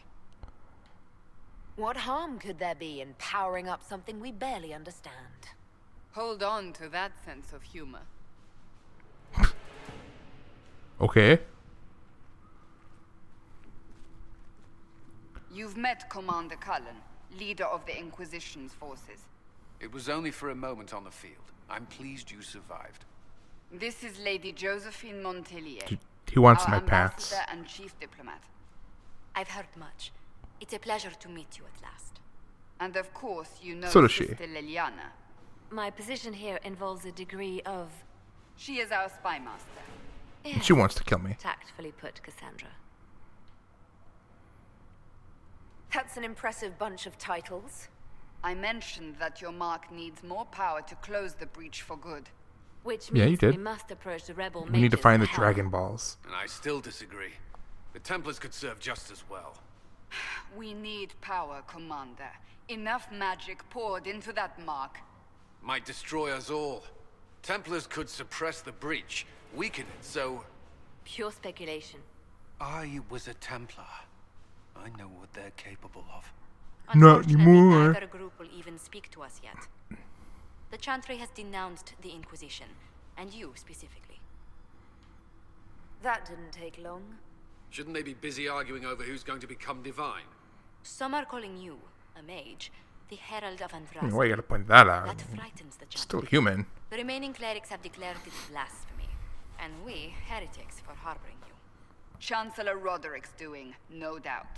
What harm could there be in powering up something we barely understand? Hold on to that sense of humor. Okay. You've met Commander Cullen, leader of the Inquisition's forces. It was only for a moment on the field. I'm pleased you survived. This is Lady Josephine Montelier. He wants our my pants. ambassador and chief diplomat. I've heard much. It's a pleasure to meet you at last. And of course, you know So does she. Sister Liliana. My position here involves a degree of... She is our spy master. Yes, She wants to kill me. tactfully put, Cassandra. That's an impressive bunch of titles. I mentioned that your mark needs more power to close the breach for good. Which Yeah, means you did. we must approach the rebel We need to mages find the for Dragon help. Balls. And I still disagree. The Templars could serve just as well. We need power, Commander. Enough magic poured into that mark. Might destroy us all. Templars could suppress the breach, weaken it, so... Pure speculation. I was a Templar. I know what they're capable of. Not Unfortunately, anymore. neither group will even speak to us yet. The Chantry has denounced the Inquisition, and you specifically. That didn't take long. Shouldn't they be busy arguing over who's going to become divine? Some are calling you, a mage, the Herald of I mean, Andraste. why you gotta point that out? That frightens the Chantry. Still human. The remaining clerics have declared it blasphemy, and we, heretics, for harboring you. Chancellor Roderick's doing, no doubt.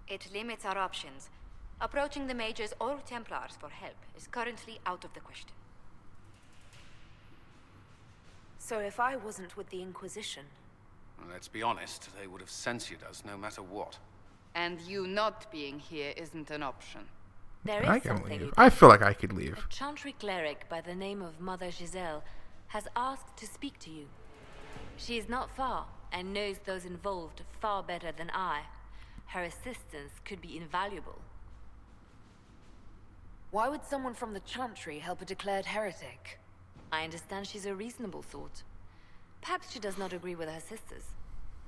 It limits our options. Approaching the mages or Templars for help is currently out of the question. So if I wasn't with the Inquisition... Well, let's be honest, they would have censored us no matter what. And you not being here isn't an option. There is I can something leave. you I feel like I could leave. A Chantry cleric by the name of Mother Giselle has asked to speak to you. She is not far and knows those involved far better than I. Her assistance could be invaluable. Why would someone from the Chantry help a declared heretic? I understand she's a reasonable sort. Perhaps she does not agree with her sisters.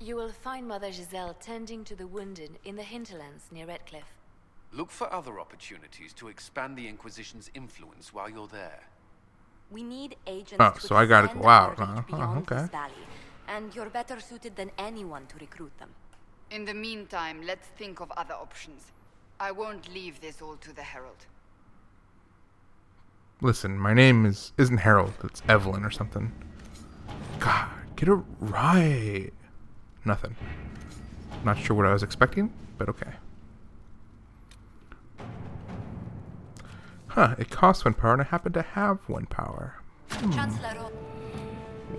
You will find Mother Giselle tending to the wounded in the hinterlands near Redcliffe. Look for other opportunities to expand the Inquisition's influence while you're there. We need agents Oh, to so I gotta extend go out, our huh? reach Oh, beyond okay. this valley, and you're better suited than anyone to recruit them. In the meantime, let's think of other options. I won't leave this all to the Herald. Listen, my name isn't Harold. It's Evelyn or something. God, get it right. Nothing. Not sure what I was expecting, but okay. Huh, it costs 1 power and I happen to have 1 power. Chancellor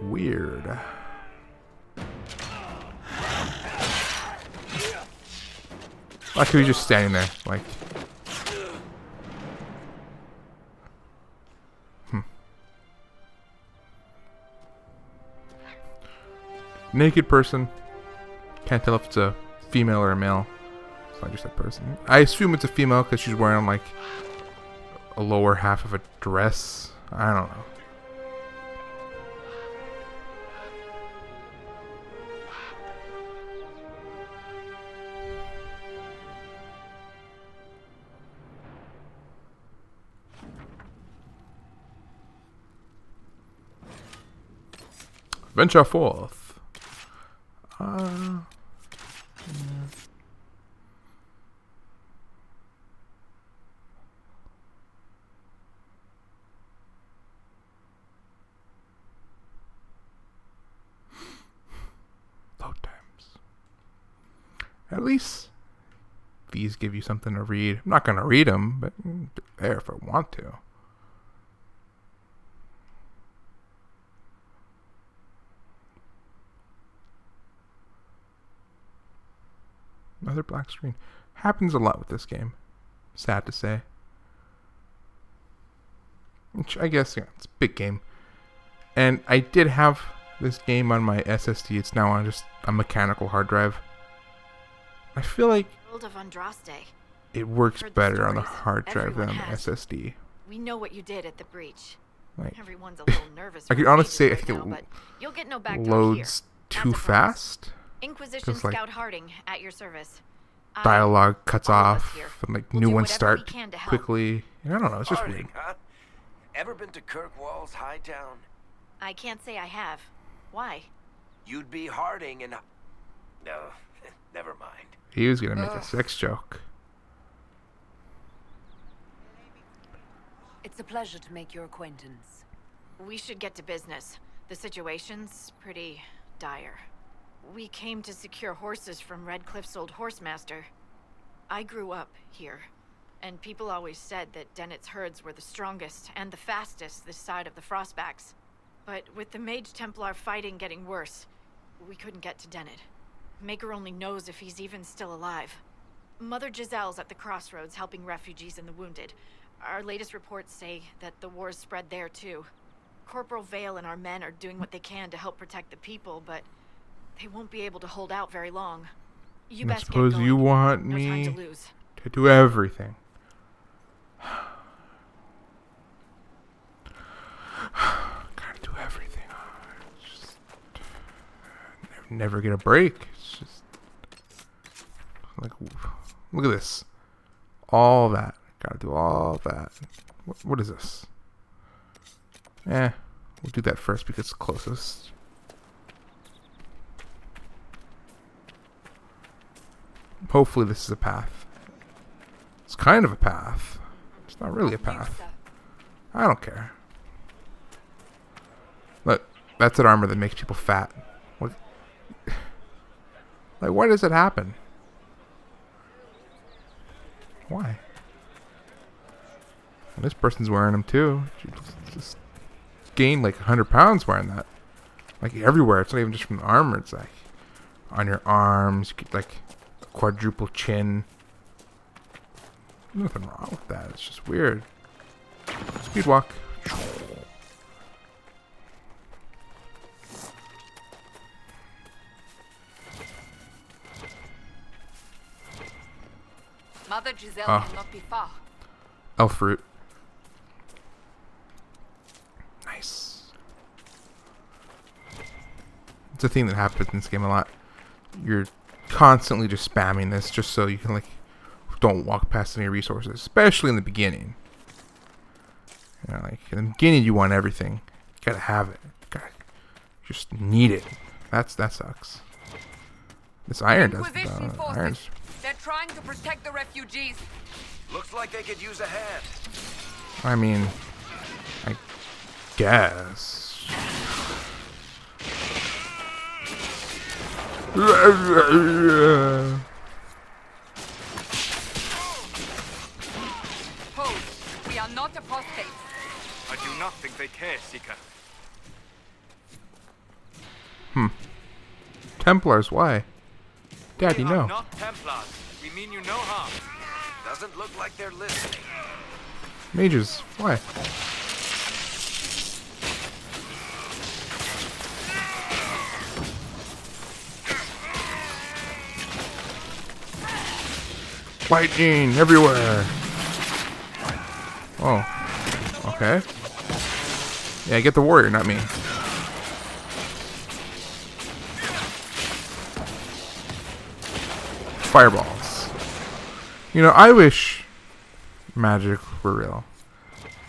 Weird. Like he was just standing there, like. Naked person. Can't tell if it's a female or a male. So I just said person. I assume it's a female because she's wearing like a lower half of a dress. I don't know. Venture forth. Yeah. Load times. At least these give you something to read. I'm not going to read them, but there if I want to. Another black screen. Happens a lot with this game. Sad to say. Which I guess, yeah, it's a big game. And I did have this game on my SSD. It's now on just a mechanical hard drive. I feel like it works better on the hard drive than on the SSD. We know what you did at the breach. Like, everyone's a little nervous. I could honestly say I think it you'll get no loads too fast. Inquisition Scout Harding at your service. Dialogue cuts off and like new ones start quickly. I don't know, it's just Harding, weird. Huh? Ever been to Kirkwall's Hightown? I can't say I have. Why? You'd be Harding and... No, never mind. He was gonna make a sex joke. It's a pleasure to make your acquaintance. We should get to business. The situation's pretty dire. We came to secure horses from Redcliffe's old horsemaster. I grew up here, and people always said that Dennett's herds were the strongest and the fastest this side of the Frostbacks. But with the Mage Templar fighting getting worse, we couldn't get to Dennett. Maker only knows if he's even still alive. Mother Giselle's at the crossroads helping refugees and the wounded. Our latest reports say that the war's spread there too. Corporal Vale and our men are doing what they can to help protect the people, but they won't be able to hold out very long. You I best suppose get going. you want No me time to lose. to do everything. Gotta do everything. Just never get a break. It's just like, look at this. All that. Gotta do all that. What is this? We'll do that first because it's closest. Hopefully this is a path. It's kind of a path. It's not really a path. I don't care. Look, that's an armor that makes people fat. What? Like, why does it happen? Why? And this person's wearing them too. She just gained like 100 pounds wearing that. Like everywhere. It's not even just from the armor. It's like on your arms. You get like a quadruple chin. Nothing wrong with that. It's just weird. Speed walk. Mother Giselle cannot be far. Elf fruit. Nice. It's a thing that happens in this game a lot. You're constantly just spamming this just so you can like don't walk past any resources, especially in the beginning. You know, like in the beginning you want everything. You gotta have it. You just need it. That sucks. This iron doesn't. Iron's... They're trying to protect the refugees. Looks like they could use a hand. I mean, I guess. Hold. We are not apostates. I do not think they care, Seeker. Templars, why? Daddy, They are no. not Templars. We mean you no harm. Doesn't look like they're listening. Mages, why? Lightning everywhere. Oh, okay. Yeah, get the warrior, not me. Fireballs. You know, I wish magic were real.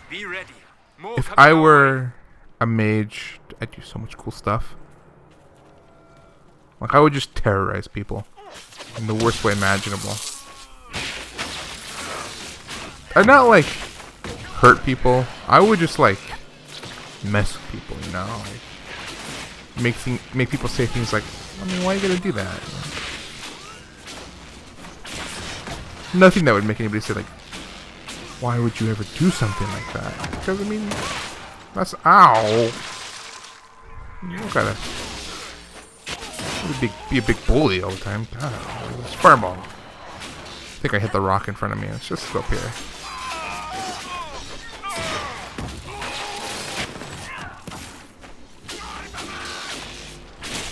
Be ready. More If coming I our way. were a mage, I'd do so much cool stuff. Like, I would just terrorize people in the worst way imaginable. I'd not, like, hurt people. I would just, like, mess with people, you know? Like, make people say things like, I mean, why are you gonna do that? Nothing that would make anybody say, like, why would you ever do something like that? Because, I mean, that's... Ow! You don't gotta... Be a big bully all the time. God, it's fireball. I think I hit the rock in front of me. Let's just go up here.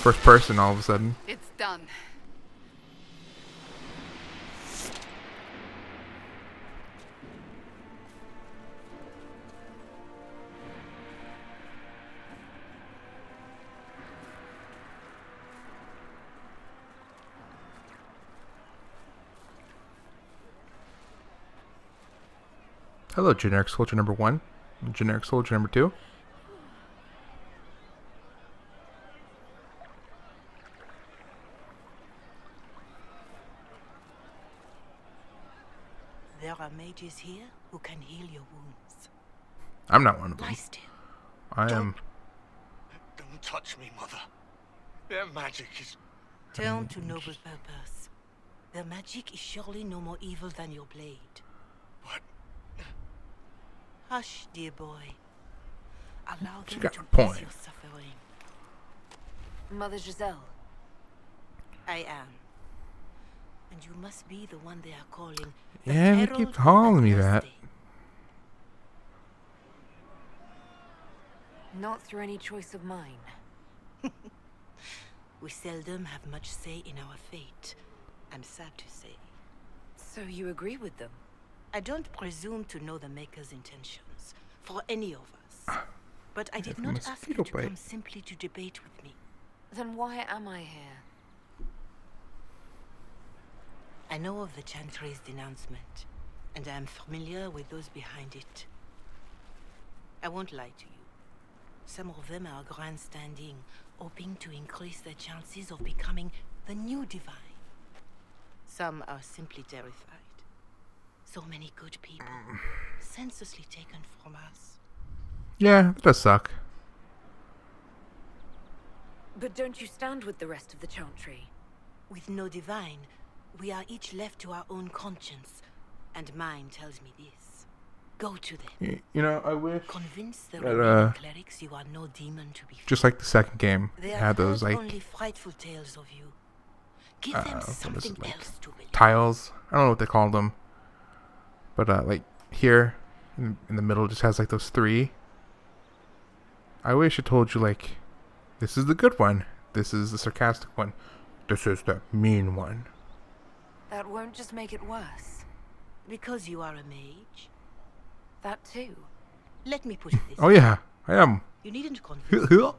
First person all of a sudden. It's done. Hello, generic soldier number 1. Generic soldier number 2. There are mages here who can heal your wounds. I'm not one of them. Lie still. I am... Don't touch me, Mother. Their magic is... Turn to noble purpose. Their magic is surely no more evil than your blade. What? Hush, dear boy. Allow She them got to a ease point. your suffering. Mother Giselle. I am. And you must be the one they are calling the Yeah, they Herald keep of calling me that. Adversity. Not through any choice of mine. We seldom have much say in our fate. I'm sad to say. So you agree with them? I don't presume to know the Maker's intentions for any of us. But I did Have a not ask you mosquito to bite. come simply to debate with me. Then why am I here? I know of the Chantry's denouncement, and I am familiar with those behind it. I won't lie to you. Some of them are grandstanding, hoping to increase their chances of becoming the new divine. Some are simply terrified. So many good people, senselessly taken from us. Yeah, that does suck. But don't you stand with the rest of the Chantry? With no divine, we are each left to our own conscience, and mine tells me this. Go to them. You know, I wish Convince the that, remaining clerics you are no demon to be feared. just like the second game, They it have had those, heard like, only frightful tales of you. Give them what is something it, like, else to believe. tiles. I don't know what they call them. But, like, here, in the middle, just has, like, those 3. I wish it told you, like, this is the good one. This is the sarcastic one. This is the mean one. That won't just make it worse. Because you are a mage. That too. Let me put it this Oh, way. yeah, I am. You needn't convince them.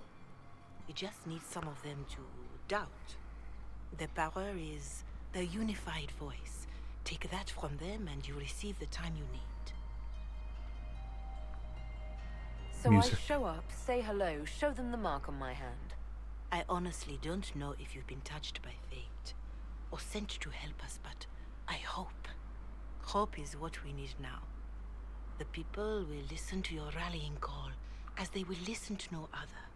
You just need some of them to doubt. Their power is their unified voice. Take that from them and you receive the time you need. So Music. I show up, say hello, show them the mark on my hand. I honestly don't know if you've been touched by fate or sent to help us, but I hope. Hope is what we need now. The people will listen to your rallying call as they will listen to no other.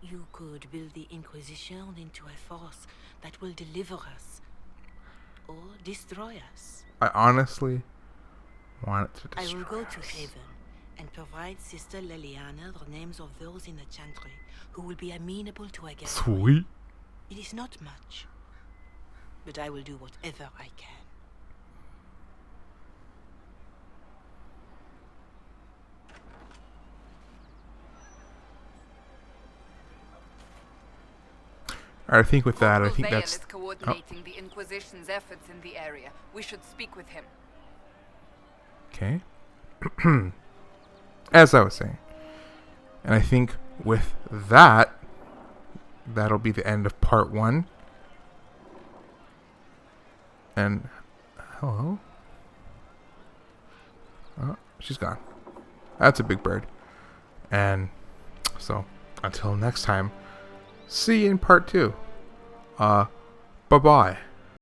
You could build the Inquisition into a force that will deliver us or destroy us. I honestly want it to I destroy will go to us. Haven and provide Sister Leliana the names of those in the Chantry who will be amenable to a getaway. Sweet. It is not much, but I will do whatever I can. I think with that, I Corporal think Vale that's... is coordinating the Inquisition's efforts in the area. We should speak with him. Okay. As I was saying. And I think with that, that'll be the end of part 1. And... hello? Oh, she's gone. That's a big bird. And so, until next time, see you in part 2. Bye-bye.